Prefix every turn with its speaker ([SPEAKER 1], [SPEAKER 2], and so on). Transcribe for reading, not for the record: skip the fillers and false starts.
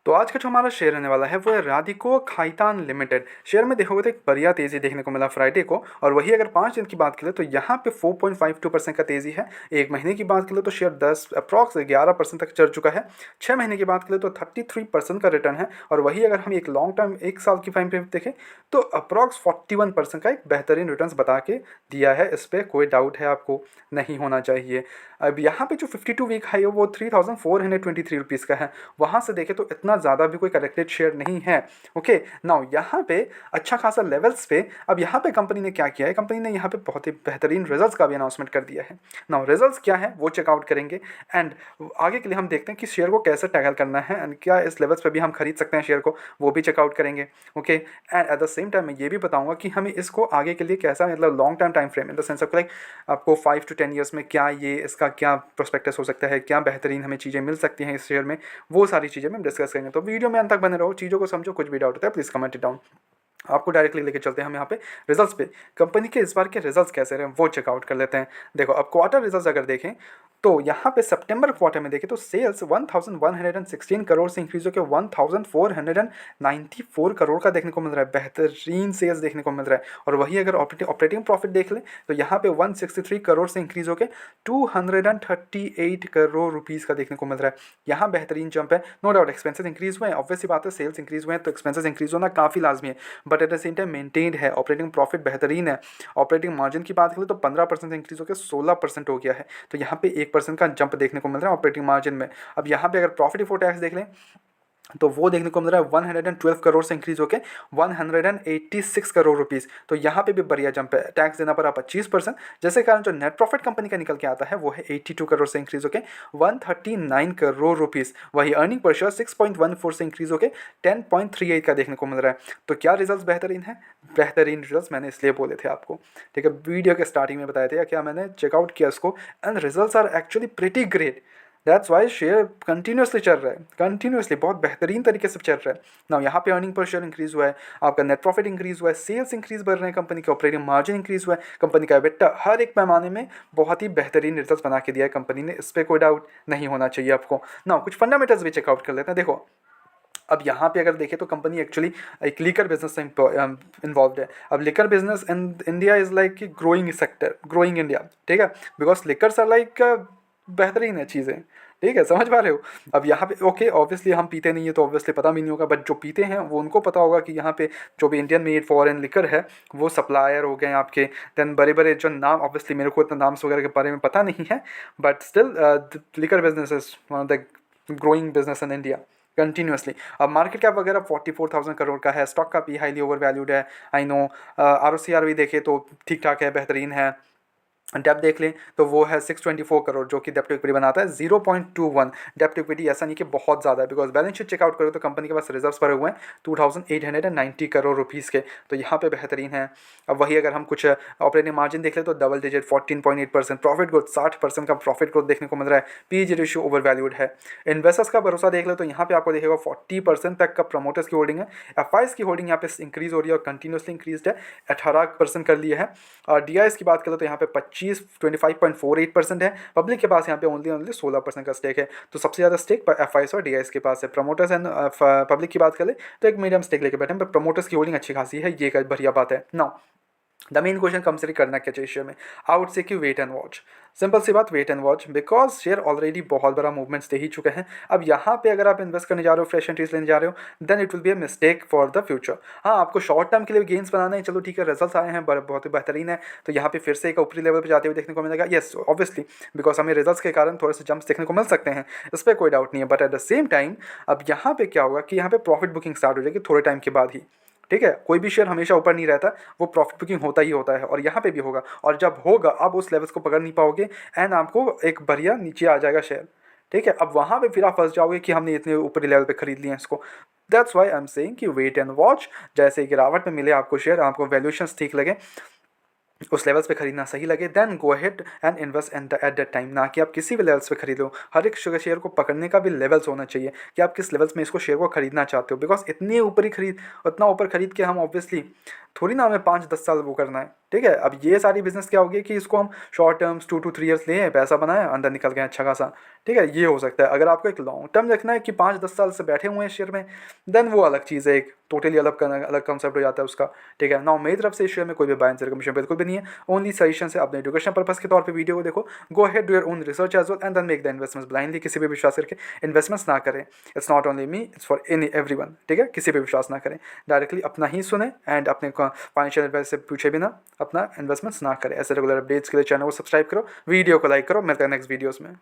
[SPEAKER 1] तो आज का जो हमारा शेयर रहने वाला है वो है राधिको खैतान लिमिटेड। शेयर में देखोगे तो एक बढ़िया तेज़ी देखने को मिला फ्राइडे को, और वही अगर 5 दिन की बात करें तो यहाँ पे 4.52% का तेज़ी है। एक महीने की बात करें तो शेयर 10 अप्रॉक्स 11% तक चढ़ चुका है। 6 महीने की बात करें तो 33% का रिटर्न है, और वही अगर हम एक लॉन्ग टर्म 1 साल की टाइम फ्रेम देखें तो अप्रॉक्स 41% का एक बेहतरीन रिटर्न बता के दिया है। इस पर कोई डाउट है आपको नहीं होना चाहिए। अब यहाँ पे जो 52 वीक हाई है वो 3423 रुपीज़ का है। वहाँ से देखें तो इतना ज़्यादा भी कोई करेक्टेड शेयर नहीं है। ओके, नाउ यहाँ पे अच्छा खासा लेवल्स पे अब यहाँ पे कंपनी ने क्या किया है, कंपनी ने यहाँ पे बहुत ही बेहतरीन रिजल्ट्स का भी अनाउंसमेंट कर दिया है। नाउ रिजल्ट्स क्या है वो चेकआउट करेंगे, एंड आगे के लिए हम देखते हैं कि शेयर को कैसे टैकल करना है, एंड क्या इस लेवल्स पे भी हम खरीद सकते हैं शेयर को, वो भी चेकआउट करेंगे। Okay, and at the same time मैं ये भी बताऊंगा कि हमें इसको आगे के लिए कैसा, मतलब long term time frame in the sense of like आपको 5 to 10 ईयर्स में क्या ये इसका क्या प्रोस्पेक्टस हो सकता है, क्या बेहतरीन हमें चीज़ें मिल सकती हैं इस शेयर में, वो सारी चीज़ें में हम डिस्कस करेंगे। तो वीडियो में अंत तक बने रहो, चीज़ों को समझो, कुछ भी डाउट होता है प्लीज़ कमेंट इट डाउन। आपको डायरेक्टली लेके चलते हैं हम यहाँ पे रिजल्ट्स पे। कंपनी के इस बार के रिजल्ट्स कैसे रहे वो चेकआउट कर लेते हैं। देखो, अब क्वार्टर रिजल्ट्स अगर देखें तो यहाँ पे सितंबर क्वार्टर में देखें तो सेल्स 1116 करोड़ से इंक्रीज होकर 1494 करोड़ का देखने को मिल रहा है। बेहतरीन सेल्स देखने को मिल रहा है। और वही अगर ऑपरेटिंग प्रॉफिट देख लें तो यहाँ पे 163 करोड़ से इंक्रीज होकर 238 करोड़ रुपीज़ का देखने को मिल रहा है। यहाँ बेहतरीन जंप है। नो डाउट एक्सपेंसेस इंक्रीज हुए हैं, ऑब्वियसली बात है, सेल्स इंक्रीज हुए हैं तो एक्सपेंसेस इंक्रीज होना काफ़ी लाजमी है, but at the same time maintained है। ऑपरेटिंग प्रॉफिट बेहतरीन है। ऑपरेटिंग मार्जिन की बात करें तो 15% इंक्रीज होकर 16% हो गया है। तो यहाँ पे 1% का जंप देखने को मिल रहा है ऑपरेटिंग मार्जिन में। अब यहाँ पे अगर प्रॉफिट बिफोर टैक्स देख लें तो वो देखने को मिल रहा है 112 करोड़ से इंक्रीज होकर 186 करोड़ रुपीज़। तो यहाँ पे भी बढ़िया जंप है। टैक्स देना पड़ा 25%, जैसे कारण जो नेट प्रॉफिट कंपनी का निकल के आता है वो है 82 करोड़ से इंक्रीज होकर 139 करोड़ रुपीज़। वही अर्निंग पर शेयर 6.14 से इंक्रीज होकर 10.38 का देखने को मिल रहा है। तो क्या रिजल्ट बेहतरीन है? बेहतरीन रिजल्ट मैंने इसलिए बोले थे आपको, ठीक है, वीडियो के स्टार्टिंग में बताए थे, या क्या मैंने चेकआउट किया इसको, and results are actually pretty great. That's why share continuously चल रहा है, कंटिन्यूसली बहुत बेहतरीन तरीके से चल रहा है ना। यहाँ पे अर्निंग पर शेयर इंक्रीज हुआ है, आपका नेट प्रॉफिट इंक्रीज हुआ है, सेल्स इंक्रीज बढ़ रहे हैं, कंपनी का ऑपरेटिंग मार्जिन इंक्रीज हुआ है, कंपनी का एबिटा हर एक पैमाने में बहुत ही बेहतरीन रिजल्ट बना के दिया है कंपनी ने। इस पर कोई डाउट नहीं होना चाहिए आपको ना। कुछ फंडामेंटल्स भी चेकआउट कर लेते हैं। देखो, अब यहाँ पे अगर देखें तो कंपनी एक्चुअली एक लिकर बिजनेस से इन्वॉल्व है। अब liquor business in India is like कि ग्रोइंग सेक्टर, ग्रोइंग इंडिया, ठीक है, बिकॉज लिकर्स आर लाइक बेहतरीन है चीज़ें, ठीक है, समझ पा रहे हो। अब यहाँ पे ओके, ऑब्वियसली हम पीते नहीं है तो ऑब्वियसली पता भी नहीं होगा, बट जो पीते हैं वो उनको पता होगा कि यहाँ पे जो भी इंडियन मेड फॉरेन लिकर है वो सप्लायर हो गए आपके। देन बड़े बड़े जो नाम, ऑब्वियसली मेरे को इतना नाम्स वगैरह के बारे में पता नहीं है, but still liquor business is one of the growing business in India continuously. अब मार्केट कैप वगैरह 44,000 करोड़ का है। स्टॉक का पी हाईली ओवर वैल्यूड है, I know. R O C R भी देखे तो ठीक ठाक है, बेहतरीन है। डेप्थ देख लें तो वो है 624 करोड़, जो कि डेप्ट इक्विटी बनाता है 0.21 डेप्ट इक्विटी। ऐसा नहीं कि बहुत ज़्यादा है, बिकॉज बैलेंस शीट चेकआउट करो तो कंपनी के पास रिजर्व्स भरे हुए हैं 2890 करोड़ रुपीज़ के, तो यहाँ पे बेहतरीन है। अब वही अगर हम कुछ ऑपरेटिंग मार्जिन देख लें तो डबल डिजिट 14.8%, प्रॉफिट ग्रोथ 60% का प्रॉफिट ग्रोथ देखने को मिल रहा है। पीजी रेशियो ओवर वैल्यूड है। इन्वेस्टर्स का भरोसा देख ले तो यहाँ पे आपको देखेगा 40% तक का प्रमोटर्स की होल्डिंग है। एफ की होल्डिंग यहाँ पे इंक्रीज हो रही है और कंटिन्यूसली इंक्रीज है, 18% कर लिए है। और डी की बात करें तो यहाँ पे 25.48% है। पब्लिक के पास यहाँ पे ओनली 16% का स्टेक है। तो सबसे ज़्यादा स्टेक एफ और डी के पास है। प्रमोटर्स एंड पब्लिक की बात करें तो एक मीडियम स्टेक लेके बैठे हैं, पर प्रमोटर्स की होल्डिंग अच्छी खासी है, ये एक बढ़िया बात है ना। द मेन क्वेश्चन कंसिडर करना क्या चाहिए शेयर में, आउट से कि वेट एंड वॉच। सिंपल सी बात, wait and watch, because share already बहुत बड़ा मूवमेंट्स दे ही चुके हैं। अब यहाँ पे अगर आप इन्वेस्ट करने जा रहे हो, फ्रेश एंट्रीज लेने जा रहे हो, then it will be a mistake for the future. हाँ, आपको शॉर्ट टर्म के लिए गेंस बनाना है, चलो ठीक है, रिजल्ट्स आए हैं बहुत ही बेहतरीन है, तो यहाँ पे फिर से एक ऊपरी लेवल पे जाते हुए देखने को मिलेगा। येस, ऑब्वियसली, बिकॉज हमें रिजल्ट्स के कारण थोड़े से जंप्स देखने को मिल सकते हैं, इस पर कोई डाउट नहीं है। But at the same time अब यहाँ पे क्या होगा कि यहाँ पे प्रॉफिट बुकिंग स्टार्ट हो जाएगी थोड़े टाइम के बाद ही, ठीक है। कोई भी शेयर हमेशा ऊपर नहीं रहता, वो प्रॉफिट बुकिंग होता ही होता है, और यहाँ पे भी होगा। और जब होगा आप उस लेवल्स को पकड़ नहीं पाओगे, एंड आपको एक बढ़िया नीचे आ जाएगा शेयर, ठीक है। अब वहाँ पे फिर आप फंस जाओगे कि हमने इतने ऊपरी लेवल पे खरीद लिया इसको। That's why I am saying कि वेट एंड वॉच। जैसे गिरावट में मिले आपको शेयर, आपको वैल्यूएशंस ठीक लगे, उस लेवल्स पे खरीदना सही लगे, then go ahead and invest at that time. ना कि आप किसी भी लेवल्स पे खरीद लो। हर एक शेयर को पकड़ने का भी लेवल्स होना चाहिए कि आप किस लेवल्स में इसको शेयर को खरीदना चाहते हो, बिकॉज इतनी ऊपर ही उतना ऊपर खरीद के हम ऑब्वियसली थोड़ी ना हमें 5-10 साल वो करना है, ठीक है। अब ये सारी बिजनेस क्या होगी कि इसको हम शॉर्ट टर्म्स 2 to 3 years लिए, पैसा बनाया, अंदर निकल गए अच्छा खासा, ठीक है। ये हो सकता है। अगर आपको एक लॉन्ग टर्म रखना है कि 5-10 साल से बैठे हुए हैं शेयर में, देन वो अलग चीज़ है, एक टोटली अलग कंसेप्ट हो जाता है उसका, ठीक है ना। मेरी तरफ से इस शेयर में कोई भी बाय एंड सेल कमीशन बिल्कुल भी नहीं है, ओनली सजेशन है। अपने एजुकेशन पर्पस के तौर पे वीडियो को देखो, go ahead do your own research as well and then make the investments. Blindly किसी पे विश्वास करके इन्वेस्टमेंट्स ना करें। It's not only me, it's for everyone, ठीक है। किसी पे विश्वास ना करें, डायरेक्टली अपना ही सुने एंड अपने फाइनेंशियल एडवाइस से पूछे बिना अपना इन्वेस्टमेंट्स ना करें। ऐसे रेगुलर अपडेट्स के लिए चैनल को सब्सक्राइब करो, वीडियो को लाइक करो। मिलते हैं नेक्स्ट वीडियोस में।